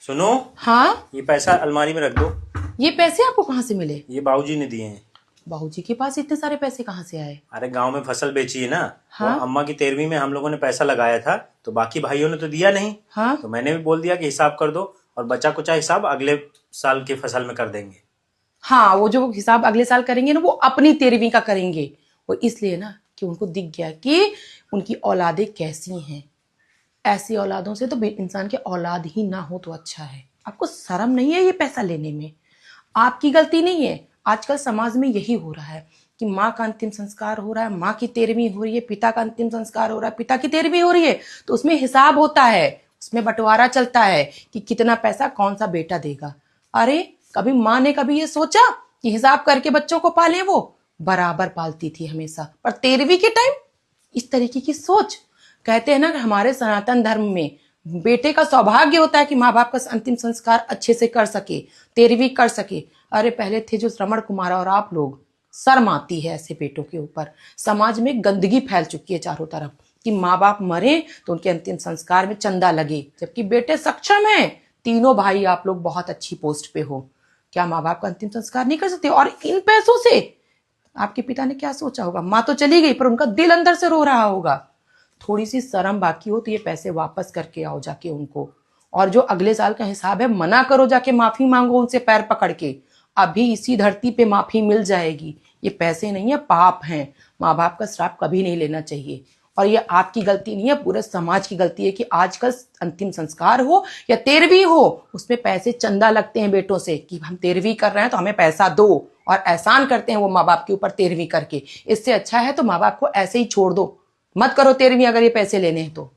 सुनो, हाँ, ये पैसा अलमारी में रख दो। ये पैसे आपको कहाँ से मिले? ये बाबूजी ने दिए हैं। बाबूजी के पास इतने सारे पैसे कहाँ से आए? अरे गांव में फसल बेची है ना। हाँ? वो अम्मा की 13वीं में हम लोगों ने पैसा लगाया था, तो बाकी भाइयों ने तो दिया नहीं। हाँ? तो मैंने भी बोल दिया कि हिसाब कर दो, और बचा कुचा हिसाब अगले साल की फसल में कर देंगे। हाँ, वो जो हिसाब अगले साल करेंगे ना, वो अपनी 13वीं का करेंगे। वो इसलिए ना कि उनको दिख गया कि उनकी औलादें कैसी हैं। ऐसी औलादों से तो इंसान के औलाद ही ना हो तो अच्छा है। आपको शर्म नहीं है ये पैसा लेने में? आपकी गलती नहीं है। आजकल समाज में यही हो रहा है कि माँ का अंतिम संस्कार हो रहा है, माँ की 13वीं हो रही है, पिता का अंतिम संस्कार हो रहा है, पिता की 13वीं हो रही है, तो उसमें हिसाब होता है, उसमें बंटवारा चलता है कि कितना पैसा कौन सा बेटा देगा। अरे कभी माँ ने कभी ये सोचा कि हिसाब करके बच्चों को पाले? वो बराबर पालती थी हमेशा, पर 13वीं के टाइम इस तरीके की सोच। कहते हैं ना कि हमारे सनातन धर्म में बेटे का सौभाग्य होता है कि माँ बाप का अंतिम संस्कार अच्छे से कर सके, 13वीं कर सके। अरे पहले थे जो श्रवण कुमार और आप लोग, शर्म आती है ऐसे बेटों के ऊपर। समाज में गंदगी फैल चुकी है चारों तरफ कि माँ बाप मरे तो उनके अंतिम संस्कार में चंदा लगे, जबकि बेटे सक्षम हैं। तीनों भाई आप लोग बहुत अच्छी पोस्ट पे हो, क्या माँ बाप का अंतिम संस्कार नहीं कर सकते? और इन पैसों से आपके पिता ने क्या सोचा होगा? माँ तो चली गई पर उनका दिल अंदर से रो रहा होगा। थोड़ी सी शर्म बाकी हो तो ये पैसे वापस करके आओ जाके उनको, और जो अगले साल का हिसाब है मना करो, जाके माफी मांगो उनसे पैर पकड़ के। अभी इसी धरती पे माफी मिल जाएगी। ये पैसे नहीं है, पाप हैं। माँ बाप का श्राप कभी नहीं लेना चाहिए। और ये आपकी गलती नहीं है, पूरे समाज की गलती है कि आजकल अंतिम संस्कार हो या 13वीं हो, उसमें पैसे चंदा लगते हैं बेटों से कि हम 13वीं कर रहे हैं तो हमें पैसा दो, और एहसान करते हैं वो माँ बाप के ऊपर 13वीं करके। इससे अच्छा है तो माँ बाप को ऐसे ही छोड़ दो, मत करो 13वीं अगर ये पैसे लेने हैं तो।